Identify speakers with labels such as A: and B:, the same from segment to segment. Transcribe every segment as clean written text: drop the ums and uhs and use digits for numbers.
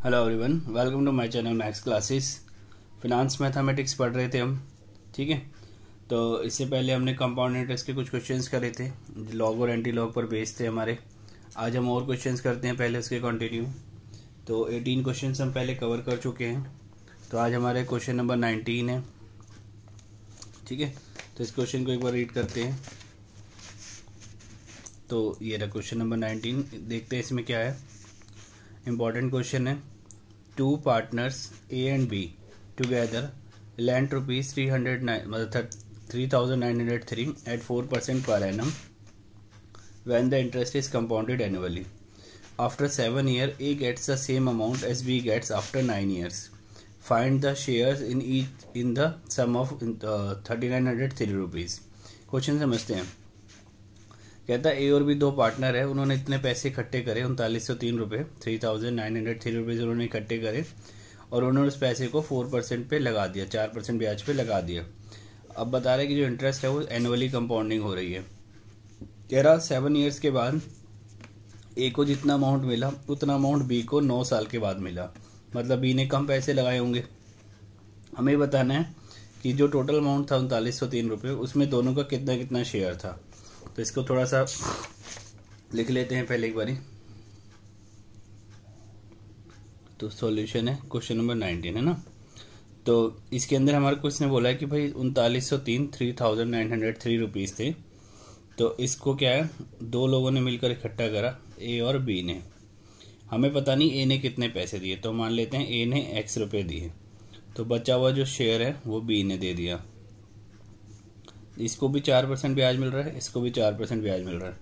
A: Hello everyone, welcome to my channel maths classes. Finance mathematics पढ़ रहे थे हम। ठीक है, तो इससे पहले हमने कंपाउंड इंटरेस्ट के कुछ क्वेश्चंस करे थे, लॉग और एंटी लॉग पर बेस्ड थे हमारे। आज हम और क्वेश्चंस करते हैं पहले उसके कंटिन्यू। तो 18 क्वेश्चंस हम पहले कवर कर चुके हैं, तो आज हमारे क्वेश्चन नंबर 19 है। ठीक है, तो इस क्वेश्चन को एक बार रीड करते हैं। तो ये रहा क्वेश्चन नंबर 19। देखते हैं इसमें क्या है। इम्पॉर्टेंट क्वेश्चन है। Two partners A and B together lent rupees 3,903 at 4% per annum when the interest is compounded annually. After 7 years, A gets the same amount as B gets after 9 years. Find the shares in the sum of 3,903 rupees. Question समझते हैं। कहता है ए और B दो partner है, उन्होंने इतने पैसे इकट्ठे करे 3903 रुपये, 3,903 रुपीज़ उन्होंने इकट्ठे करे और उन्होंने उस पैसे को 4% पे लगा दिया, 4% ब्याज पे लगा दिया। अब बता रहे कि जो इंटरेस्ट है वो एनुअली कंपाउंडिंग हो रही है। कह रहा 7 ईयर्स के बाद ए को जितना अमाउंट मिला उतना अमाउंट बी को 9 साल के बाद मिला। मतलब बी ने कम पैसे लगाए होंगे। हमें बताना है कि जो टोटल अमाउंट था 3903 रुपये, उसमें दोनों का कितना कितना शेयर था। तो इसको थोड़ा सा लिख लेते हैं पहले एक बारी। तो सॉल्यूशन है क्वेश्चन नंबर 19 है ना। तो इसके अंदर हमारे को इसने बोला है कि भाई 3903 3,903 रुपीज़ थे। तो इसको क्या है, दो लोगों ने मिलकर इकट्ठा करा, ए और बी ने। हमें पता नहीं ए ने कितने पैसे दिए, तो मान लेते हैं ए ने x रुपये दिए, तो बचा हुआ जो शेयर है वो बी ने दे दिया। इसको भी 4% ब्याज मिल रहा है, इसको भी 4% ब्याज मिल रहा है।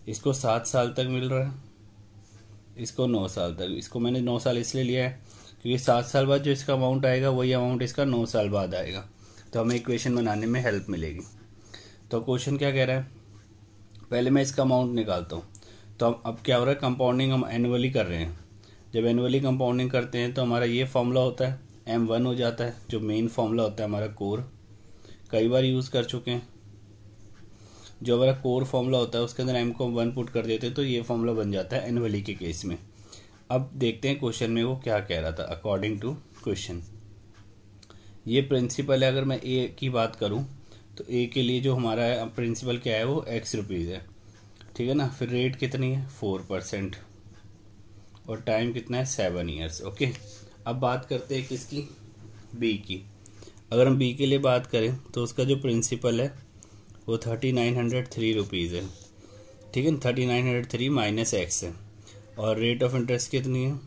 A: इसको 7 साल तक मिल रहा है, इसको 9 साल तक। इसको मैंने 9 साल इसलिए लिया है क्योंकि 7 साल बाद जो इसका अमाउंट आएगा वही अमाउंट इसका 9 साल बाद आएगा, तो हमें इक्वेशन बनाने में हेल्प मिलेगी। तो क्वेश्चन क्या कह रहा है, पहले मैं इसका अमाउंट निकालता हूँ। तो अब क्या हो रहा है, कंपाउंडिंग हम एनुअली कर रहे हैं। जब एनुअली कंपाउंडिंग करते हैं तो हमारा ये फॉर्मूला होता है, M1 हो जाता है, जो मेन फॉर्मूला होता है हमारा कोर। कई बार यूज़ कर चुके हैं। जो हमारा कोर फॉर्मूला होता है उसके अंदर m को 1 पुट कर देते हैं, तो ये फॉर्मूला बन जाता है एनुअली के केस में। अब देखते हैं क्वेश्चन में वो क्या कह रहा था। अकॉर्डिंग टू क्वेश्चन ये प्रिंसिपल है। अगर मैं ए की बात करूं तो ए के लिए जो हमारा है प्रिंसिपल क्या है, वो x रुपीज़ है। ठीक है ना। फिर रेट कितनी है 4% और टाइम कितना है 7 ईयर्स। ओके, अब बात करते हैं किसकी, बी की। अगर हम बी के लिए बात करें तो उसका जो प्रिंसिपल है वो 3,903 रुपीज़ है। ठीक है, 3,903 माइनस एक्स है और रेट ऑफ इंटरेस्ट कितनी है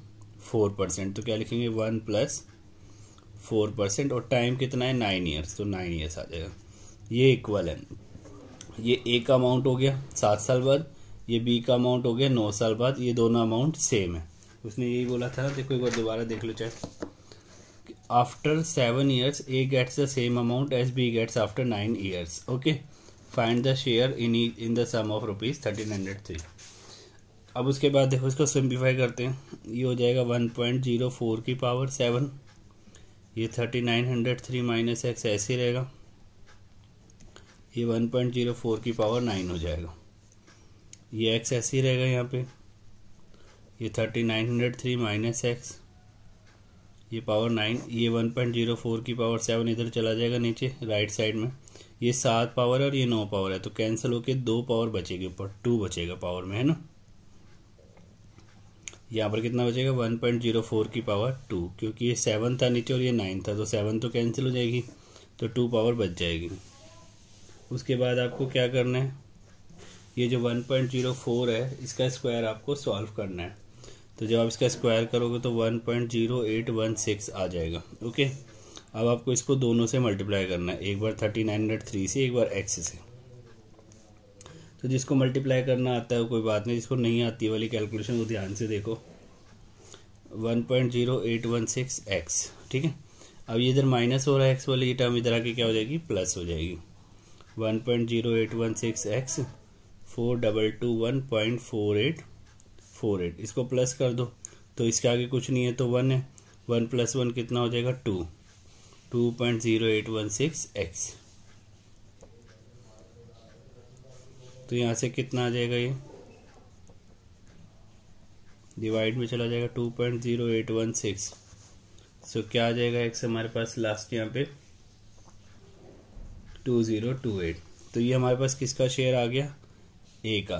A: 4%। तो क्या लिखेंगे 1 + 4% और टाइम कितना है 9 ईयर्स, तो 9 ईयर्स आ जाएगा। ये इक्वल है। ये ए का अमाउंट हो गया 7 साल बाद, ये बी का अमाउंट हो गया 9 साल बाद। ये दोनों अमाउंट सेम है। उसने यही बोला था ना, देखो एक बार दोबारा देख लो चाहे। After 7 years, A gets the same amount as B gets after 9 years. Okay, find the share in the sum of rupees 1,303. अब उसके बाद देखो इसको सिंप्लीफाई करते हैं। ये हो जाएगा 1.04 की पावर 7। ये 3,903 माइनस एक्स ऐसे रहेगा। ये 1.04 की पावर 9 हो जाएगा। ये एक्स ऐसे ही रहेगा यहाँ पे। ये 3,903 माइनस एक्स, ये पावर 9, ये 1.04 की पावर 7 इधर चला जाएगा नीचे राइट साइड में। ये 7 पावर और ये 9 पावर है, तो कैंसिल होके 2 पावर बचेगी, ऊपर 2 बचेगा पावर में, है ना। यहाँ पर कितना बचेगा 1.04 की पावर 2, क्योंकि ये 7 था नीचे और ये 9 था, तो 7 तो कैंसिल हो जाएगी, तो 2 पावर बच जाएगी। उसके बाद आपको क्या करना है, ये जो 1.04 है इसका स्क्वायर आपको सॉल्व करना है। तो जब आप इसका स्क्वायर करोगे तो 1.0816 आ जाएगा। ओके, अब आपको इसको दोनों से मल्टीप्लाई करना है, एक बार 3,903 से, एक बार x से। तो जिसको मल्टीप्लाई करना आता है कोई बात नहीं, जिसको नहीं आती वाली कैलकुलेशन वो ध्यान से देखो। 1.0816x। ठीक है, अब ये इधर माइनस हो रहा है x वाली ये टर्म, इधर आके क्या हो जाएगी प्लस हो जाएगी। 1.0816x 422.4848, इसको प्लस कर दो तो इसके आगे कुछ नहीं है तो 1 है। 1 + 1 कितना हो जाएगा 2, 2.0816x। तो यहाँ से कितना आ जाएगा, ये डिवाइड में चला जाएगा 2.0816। सो क्या आ जाएगा एक्स हमारे पास लास्ट यहाँ पे 2028। तो ये हमारे पास किसका शेयर आ गया, ए का।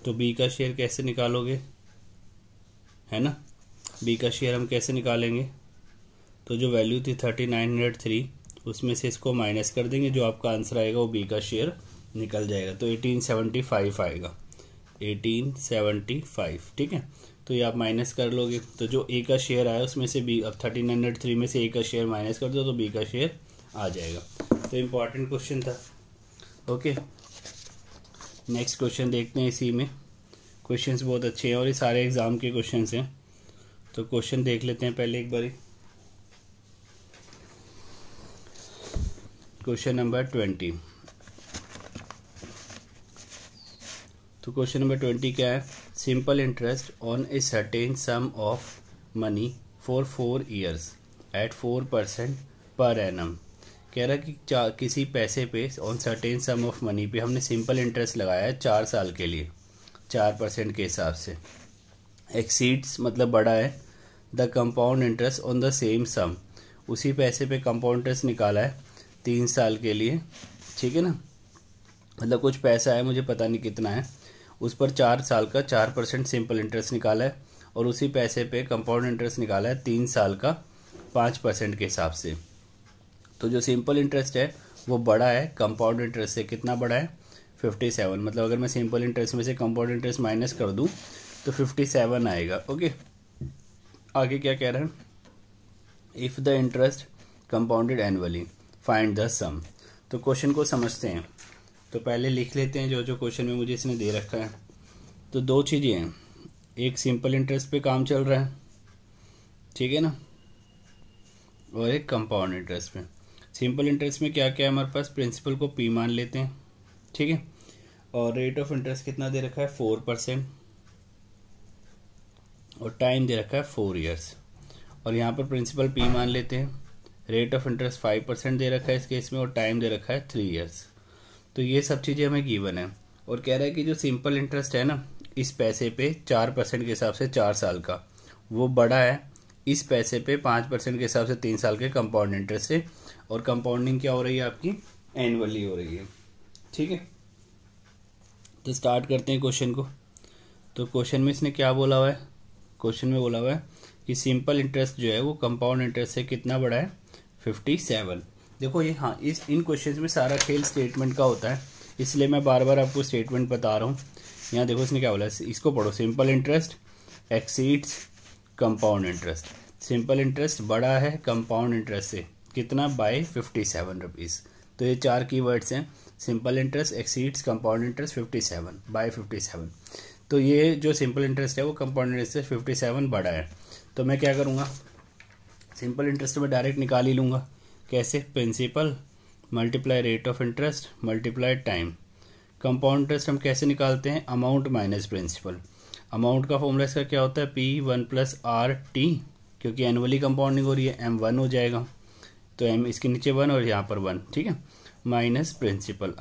A: तो बी का शेयर कैसे निकालोगे, है ना, बी का शेयर हम कैसे निकालेंगे, तो जो वैल्यू थी 3903 उसमें से इसको माइनस कर देंगे, जो आपका आंसर आएगा वो बी का शेयर निकल जाएगा। तो 1875 आएगा, 1875, ठीक है। तो ये आप माइनस कर लोगे, तो जो ए का शेयर आया उसमें से बी, अब 3903 में से ए का शेयर माइनस कर दो तो बी का शेयर आ जाएगा। तो इम्पॉर्टेंट क्वेश्चन था। ओके, नेक्स्ट क्वेश्चन देखते हैं। इसी में क्वेश्चंस बहुत अच्छे हैं और ये सारे एग्जाम के क्वेश्चंस हैं। तो क्वेश्चन देख लेते हैं पहले एक बारी। Question number 20। तो क्वेश्चन नंबर 20 क्या है, simple interest on a certain sum of money for 4 years at 4% per annum. कह रहा है कि किसी पैसे पे on certain sum of money पे हमने सिंपल इंटरेस्ट लगाया है 4 साल के लिए 4% के हिसाब से। एक्सीड्स मतलब बड़ा है the compound interest on the same sum, उसी पैसे पे कंपाउंड इंटरेस्ट निकाला है 3 साल के लिए, ठीक है ना। मतलब कुछ पैसा है, मुझे पता नहीं कितना है, उस पर 4 साल का 4% सिंपल इंटरेस्ट निकाला है और उसी पैसे पे कंपाउंड इंटरेस्ट निकाला है 3 साल का 5% के हिसाब से। तो जो सिंपल इंटरेस्ट है वो बड़ा है कंपाउंड इंटरेस्ट से। कितना बड़ा है, 57। मतलब अगर मैं सिंपल इंटरेस्ट में से कंपाउंड इंटरेस्ट माइनस कर दूं तो 57 आएगा। ओके, आगे क्या कह रहा है, if the interest compounded annually find the sum. तो क्वेश्चन को समझते हैं। तो पहले लिख लेते हैं जो जो क्वेश्चन में मुझे इसने दे रखा है। तो 2 चीज़ें हैं, एक सिंपल इंटरेस्ट पे काम चल रहा है, ठीक है ना, और एक कंपाउंड इंटरेस्ट पे। सिंपल इंटरेस्ट में क्या क्या है हमारे पास, प्रिंसिपल को पी मान लेते हैं, ठीक है, और रेट ऑफ इंटरेस्ट कितना दे रखा है 4% और टाइम दे रखा है 4 years। और यहाँ पर प्रिंसिपल पी मान लेते हैं, रेट ऑफ इंटरेस्ट 5% दे रखा है इस केस में और टाइम दे रखा है 3 years। तो ये सब चीज़ें हमें गिवन है और कह रहा है कि जो सिंपल इंटरेस्ट है ना इस पैसे पे 4% के हिसाब से 4 साल का, वो बड़ा है इस पैसे पे 5% के हिसाब से 3 साल के कंपाउंड इंटरेस्ट से। और कंपाउंडिंग क्या हो रही है आपकी, एनुअली हो रही है, ठीक है। तो स्टार्ट करते हैं क्वेश्चन को। तो क्वेश्चन में इसने क्या बोला हुआ है, क्वेश्चन में बोला हुआ है कि सिंपल इंटरेस्ट जो है वो कंपाउंड इंटरेस्ट से कितना बड़ा है, 57। देखो ये, हाँ, इन क्वेश्चंस में सारा खेल स्टेटमेंट का होता है, इसलिए मैं बार बार आपको स्टेटमेंट बता रहा हूँ। यहाँ देखो इसने क्या बोला है, इसको पढ़ो, simple interest exceeds compound interest. Simple interest बड़ा है कंपाउंड इंटरेस्ट से, कितना, बाय 57 रुपीज़। तो ये 4 कीवर्ड्स हैं, simple interest exceeds compound interest 57 by 57। तो ये जो सिंपल इंटरेस्ट है वो कंपाउंड इंटरेस्ट से 57 बड़ा है। तो मैं क्या करूँगा, सिंपल इंटरेस्ट में डायरेक्ट निकाल ही लूँगा। कैसे, principal multiply rate of interest multiply time. Compound interest हम कैसे निकालते हैं, अमाउंट माइनस प्रिंसिपल। अमाउंट का फॉर्मूला इसका क्या होता है, P1+RT, क्योंकि एनुअली कंपाउंडिंग हो रही है, M1 हो जाएगा, तो M इसके नीचे 1 और यहाँ पर 1, ठीक है, माइनस प्रिंसिपल।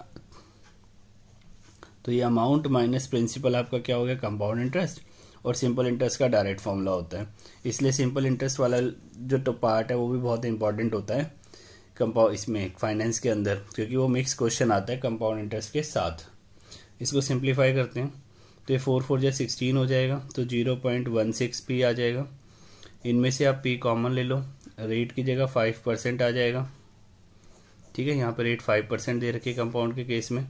A: तो ये अमाउंट माइनस प्रिंसिपल आपका क्या हो गया, कंपाउंड इंटरेस्ट। और सिंपल इंटरेस्ट का डायरेक्ट फॉर्मूला होता है, इसलिए सिंपल इंटरेस्ट वाला जो पार्ट है वो भी बहुत इंपॉर्टेंट होता है कंपाउंड इसमें फाइनेंस के अंदर, क्योंकि वो मिक्स क्वेश्चन आता है कंपाउंड इंटरेस्ट के साथ। इसको सिंप्लीफाई करते हैं तो ये 4 4 16 हो जाएगा, तो 0.16 P आ जाएगा। इनमें से आप P कॉमन ले लो, रेट की जगह 5% आ जाएगा, ठीक है। यहाँ पर रेट 5% दे रखी है कंपाउंड के केस में,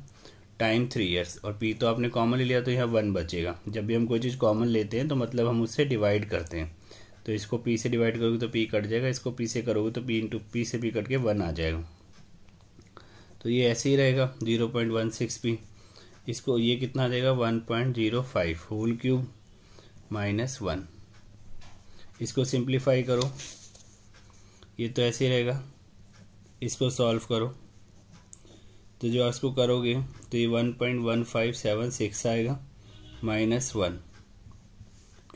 A: टाइम 3 years, और P तो आपने कॉमन ले लिया तो यहाँ 1 बचेगा। जब भी हम कोई चीज़ कॉमन लेते हैं तो मतलब हम उससे डिवाइड करते हैं, तो इसको P से डिवाइड करोगे तो P कट जाएगा, इसको P से करोगे तो P इंटू P से P कट के 1 आ जाएगा। तो ये ऐसे ही रहेगा 0.16 P। इसको ये कितना आ जाएगा 1.05 होल क्यूब -1। इसको सिंप्लीफाई करो, ये तो ऐसे ही रहेगा। इसको सॉल्व करो तो जो इसको करोगे तो ये 1.1576 आएगा -1।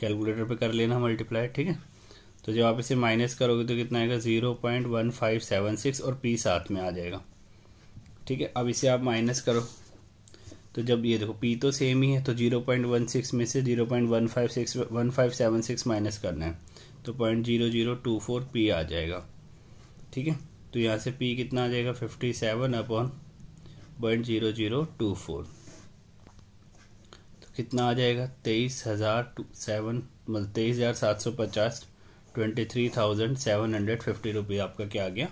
A: कैलकुलेटर पे कर लेना मल्टीप्लाई, ठीक है। तो जब आप इसे माइनस करोगे तो कितना आएगा 0.1576 और P साथ में आ जाएगा, ठीक है। अब इसे आप माइनस करो तो जब ये देखो पी तो सेम ही है, तो 0.16 में से 0.1576 माइनस करना है, तो 0.0024 पी आ जाएगा। ठीक है, तो यहाँ से पी कितना आ जाएगा 57/.0024, तो कितना आ जाएगा 23,750 23,750 रुपये आपका क्या आ गया,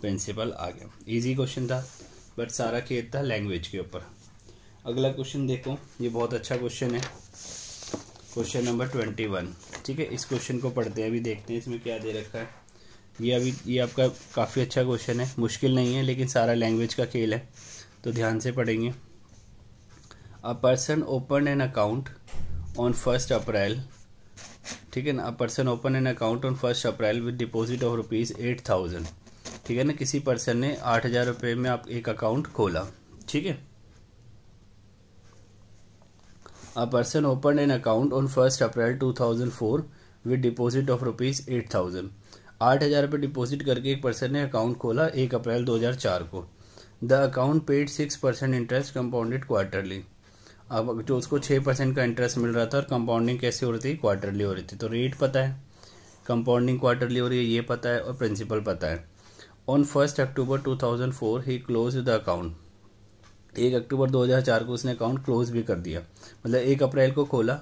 A: प्रिंसिपल आ गया। इजी क्वेश्चन था, बट सारा खेल था लैंग्वेज के ऊपर। अगला क्वेश्चन देखो, ये बहुत अच्छा क्वेश्चन है, क्वेश्चन नंबर 21। ठीक है, इस क्वेश्चन को पढ़ते हैं, अभी देखते हैं इसमें क्या दे रखा है। ये आपका काफ़ी अच्छा क्वेश्चन है, मुश्किल नहीं है, लेकिन सारा लैंग्वेज का खेल है, तो ध्यान से पढ़ेंगे। A person open an account on 1 अप्रैल, ठीक है ना, a person open an account on 1 April with deposit of ₹8,000। ठीक है ना, किसी पर्सन ने 8,000 रुपये में आप एक अकाउंट खोला। ठीक है, a person open an account on 1 April 2004 with deposit of ₹8,000। 8,000 रुपये डिपॉजिट करके एक पर्सन ने अकाउंट खोला 1 अप्रैल 2004 को। The account paid 6% interest compounded quarterly. अब जो उसको 6% का इंटरेस्ट मिल रहा था, और कंपाउंडिंग कैसे हो रही थी, क्वार्टरली हो रही थी। तो रेट पता है, कंपाउंडिंग क्वार्टरली हो रही है ये पता है, और प्रिंसिपल पता है। On 1 October 2004 he close the account. 1 अक्टूबर 2004 को उसने अकाउंट क्लोज भी कर दिया, मतलब 1 अप्रैल को खोला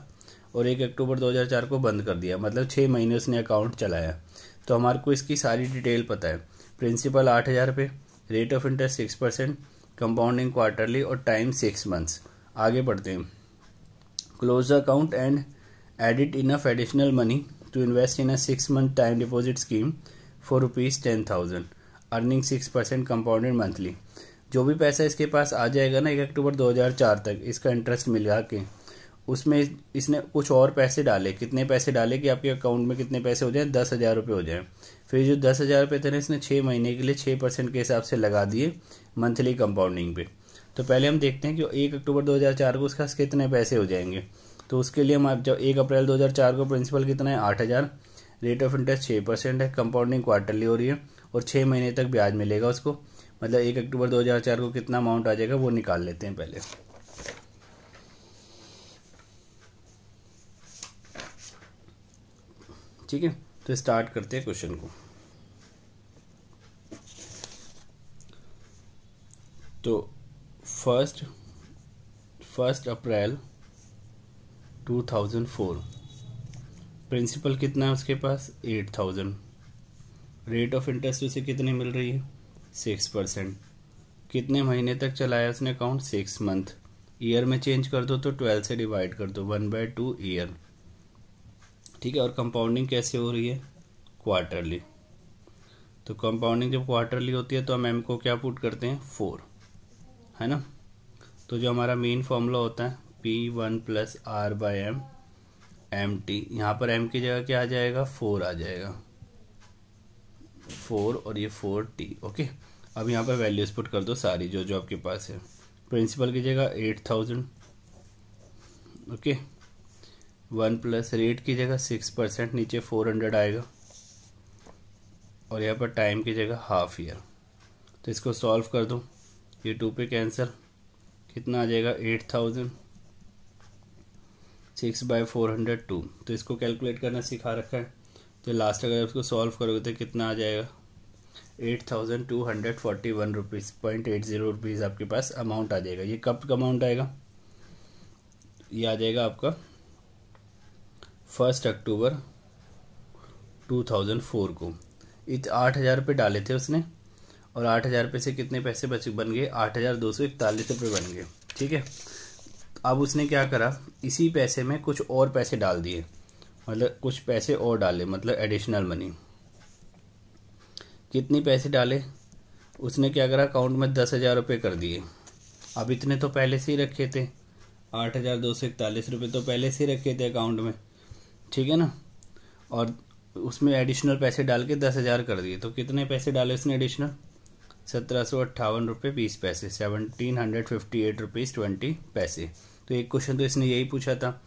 A: और 1 अक्टूबर 2004 को बंद कर दिया, मतलब 6 महीने उसने अकाउंट चलाया। तो हमारे को इसकी सारी डिटेल पता है। प्रिंसिपल 8,000 रुपये, rate of interest 6%, compounding quarterly और टाइम 6 मंथ्स। आगे बढ़ते हैं। Close the account and add it enough additional money to invest in a 6 month time deposit scheme for ₹10,000 earning 6% compounded monthly. जो भी पैसा इसके पास आ जाएगा ना 1 अक्टूबर 2004 तक, इसका इंटरेस्ट मिला के उसमें इसने कुछ और पैसे डाले। कितने पैसे डाले कि आपके अकाउंट में कितने पैसे हो जाए, 10,000 रुपये हो जाए। फिर जो 10,000 रुपये थे ना, इसने 6 महीने के लिए 6% के हिसाब से लगा दिए मंथली कंपाउंडिंग पे। तो पहले हम देखते हैं कि 1 अक्टूबर 2004 को उसका कितने पैसे हो जाएंगे। तो उसके लिए हम जब 1 अप्रैल 2004 को प्रिंसिपल कितना है 8,000, रेट ऑफ इंटरेस्ट 6% है, कंपाउंडिंग क्वार्टरली हो रही है और 6 महीने तक ब्याज मिलेगा उसको। मतलब 1 अक्टूबर 2004 को कितना अमाउंट आ जाएगा वो निकाल लेते हैं पहले। ठीक है, तो स्टार्ट करते हैं क्वेश्चन को। तो फर्स्ट अप्रैल 2004 प्रिंसिपल कितना है उसके पास 8,000। रेट ऑफ इंटरेस्ट उसे कितनी मिल रही है 6%। कितने महीने तक चलाया उसने अकाउंट 6 मंथ। ईयर में चेंज कर दो तो 12 से डिवाइड कर दो, 1/2 ईयर। ठीक है, और कंपाउंडिंग कैसे हो रही है क्वार्टरली। तो कंपाउंडिंग जब क्वार्टरली होती है तो हम एम को क्या पुट करते हैं 4, है ना। तो जो हमारा मेन फॉर्मूला होता है P1 + R/m MT, यहाँ पर m की जगह क्या आ जाएगा 4 आ जाएगा, 4 और ये 4T। ओके, अब यहाँ पर वैल्यूज पुट कर दो सारी जो जो आपके पास है। प्रिंसिपल की जगह 8,000, ओके, 1 प्लस रेट की जगह 6%, नीचे 400 आएगा, और यहाँ पर टाइम की जगह हाफ ईयर। तो इसको सॉल्व कर दो, ये 2 पे कैंसिल, कितना आ जाएगा 8,000, 6/402। तो इसको कैलकुलेट करना सिखा रखा है। तो लास्ट अगर इसको सॉल्व करोगे तो कितना आ जाएगा 8,241 रुपीज़ 0.80 रुपीज़ आपके पास अमाउंट आ जाएगा। ये कब का अमाउंट आएगा, ये आ जाएगा आपका 1 अक्टूबर 2004 को। 8,000 रुपये डाले थे उसने, और 8,000 रुपये से कितने पैसे बन गए 8,241 रुपये बन गए। ठीक है, अब उसने क्या करा, इसी पैसे में कुछ और पैसे डाल दिए, मतलब कुछ पैसे और डाले, मतलब एडिशनल मनी। कितनी पैसे डाले उसने, क्या करा अकाउंट में 10,000 रुपये कर दिए। अब इतने तो पहले से ही रखे थे, 8,241 रुपये तो पहले से ही रखे थे अकाउंट में, ठीक है ना। और उसमें एडिशनल पैसे डाल के 10,000 कर दिए। तो कितने पैसे डाले उसने एडिशनल 1,758 रुपये 20 पैसे, 1,758 रुपीज़ 20 पैसे। तो एक क्वेश्चन तो इसने यही पूछा था।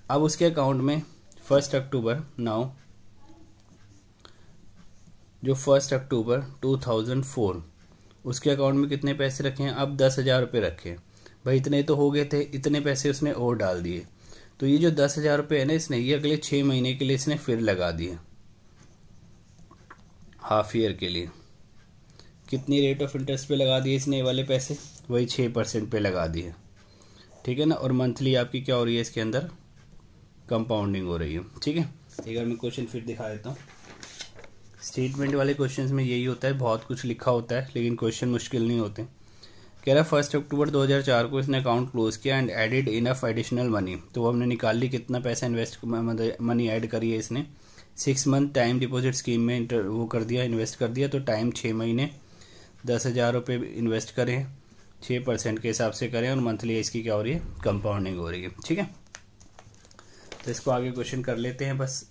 A: अब उसके अकाउंट में 1 अक्टूबर नाउ जो 1 अक्टूबर 2004 उसके अकाउंट में कितने पैसे रखे हैं, अब 10,000 रुपये रखे। भाई इतने तो हो गए थे, इतने पैसे उसने और डाल दिए। तो ये जो 10,000 रुपये है ना इसने, ये अगले 6 महीने के लिए इसने फिर लगा दिए, हाफ ईयर के लिए। कितनी रेट ऑफ इंटरेस्ट पे लगा दिए इसने ये वाले पैसे, वही 6% पे लगा दिए, ठीक है ना। और मंथली आपकी क्या हो रही है इसके अंदर, कंपाउंडिंग हो रही है, ठीक है। एक बार मैं क्वेश्चन फिर दिखा देता हूँ। स्टेटमेंट वाले क्वेश्चंस में यही होता है, बहुत कुछ लिखा होता है लेकिन क्वेश्चन मुश्किल नहीं होते। कह रहा 1 अक्टूबर 2004 को इसने अकाउंट क्लोज किया and added enough additional money. तो वो हमने निकाल ली कितना पैसा इन्वेस्ट मनी ऐड करी है इसने, 6 मंथ टाइम डिपॉजिट स्कीम में वो कर दिया, इन्वेस्ट कर दिया। तो टाइम 6 महीने, 10,000 रुपये इन्वेस्ट करें, 6% के हिसाब से करें और मंथली इसकी क्या हो रही है, कंपाउंडिंग हो रही है, ठीक है। तो इसको आगे क्वेश्चन कर लेते हैं बस।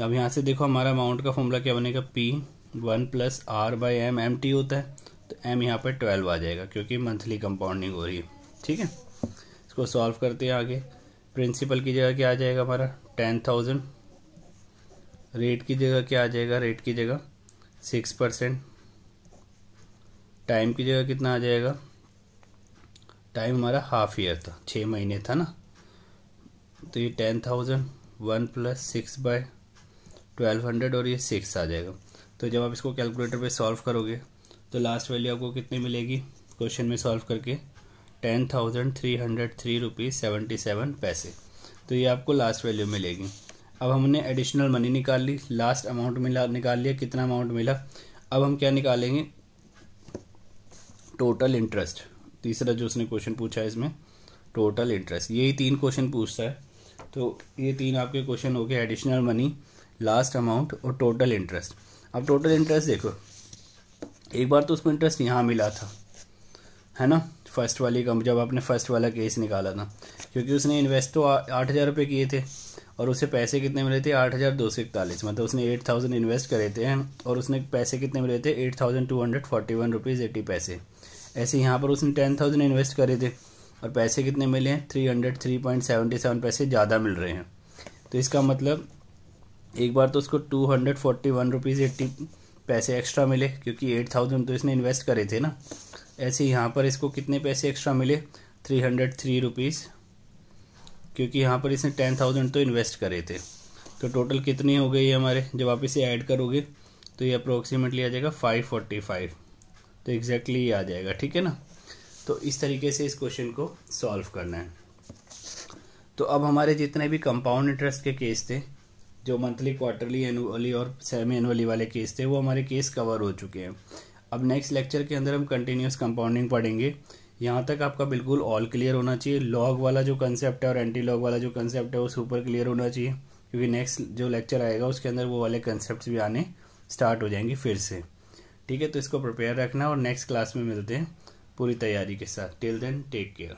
A: अब यहाँ से देखो हमारा अमाउंट का फॉर्मूला क्या बनेगा, P1 + R/M, MT होता है, तो M यहाँ पर 12 आ जाएगा क्योंकि मंथली कंपाउंडिंग हो रही है, ठीक है। इसको सॉल्व करते हैं आगे। प्रिंसिपल की जगह क्या आ जाएगा हमारा 10,000, रेट की जगह क्या आ जाएगा, रेट की जगह 6%, टाइम की जगह कितना आ जाएगा, टाइम हमारा हाफ ईयर था, 6 महीने था ना। तो ये 10,000 1 + 6/1200 और ये 6 आ जाएगा। तो जब आप इसको कैलकुलेटर पे सॉल्व करोगे तो लास्ट वैल्यू आपको कितनी मिलेगी क्वेश्चन में सॉल्व करके, 10,303 रुपीज़ 77 पैसे। तो ये आपको लास्ट वैल्यू मिलेगी। अब हमने एडिशनल मनी निकाल ली, लास्ट अमाउंट निकाल लिया, कितना अमाउंट मिला। अब हम क्या निकालेंगे, टोटल इंटरेस्ट। तीसरा जो उसने क्वेश्चन पूछा है इसमें टोटल इंटरेस्ट, यही 3 क्वेश्चन पूछता है। तो ये 3 आपके क्वेश्चन हो गए, एडिशनल मनी, लास्ट अमाउंट और टोटल इंटरेस्ट। अब टोटल इंटरेस्ट देखो, एक बार तो उसको इंटरेस्ट यहाँ मिला था, है ना, फर्स्ट वाली जब आपने फर्स्ट वाला केस निकाला था, क्योंकि उसने इन्वेस्ट तो 8,000 रुपये किए थे और उसे पैसे कितने मिले थे, 8,241। मतलब उसने 8,000 इन्वेस्ट करे थे और उसने पैसे कितने मिले थे, 8,241 रुपीज़ 80 पैसे। ऐसे यहाँ पर उसने 10,000 इन्वेस्ट करे थे और पैसे कितने मिले हैं, 303.77 पैसे ज़्यादा मिल रहे हैं। तो इसका मतलब एक बार तो उसको 241 रुपीज़ 80 पैसे एक्स्ट्रा मिले क्योंकि 8,000 तो इसने इन्वेस्ट करे थे ना। ऐसे यहाँ पर इसको कितने पैसे एक्स्ट्रा मिले, 303 रुपीज़, क्योंकि यहाँ पर इसने 10,000 तो इन्वेस्ट करे थे। तो टोटल कितनी हो गई हमारे, जब आप इसे ऐड करोगे तो ये अप्रोक्सीमेटली आ जाएगा 545। तो एग्जैक्टली ये आ जाएगा, ठीक है ना। तो इस तरीके से इस क्वेश्चन को सॉल्व करना है। तो अब हमारे जितने भी कंपाउंड इंटरेस्ट के केस थे, जो मंथली, क्वार्टरली, एनुअली और सेमी एनुअली वाले केस थे, वो हमारे केस कवर हो चुके हैं। अब नेक्स्ट लेक्चर के अंदर हम कंटिन्यूस कंपाउंडिंग पढ़ेंगे। यहाँ तक आपका बिल्कुल ऑल क्लियर होना चाहिए। लॉग वाला जो कंसेप्ट है और एंटी लॉग वाला जो कंसेप्ट है वो सुपर क्लियर होना चाहिए, क्योंकि नेक्स्ट जो लेक्चर आएगा उसके अंदर वो वाले कंसेप्ट भी आने स्टार्ट हो जाएंगे फिर से, ठीक है। तो इसको प्रिपेयर रखना और नेक्स्ट क्लास में मिलते हैं पूरी तैयारी के साथ। Till then take care.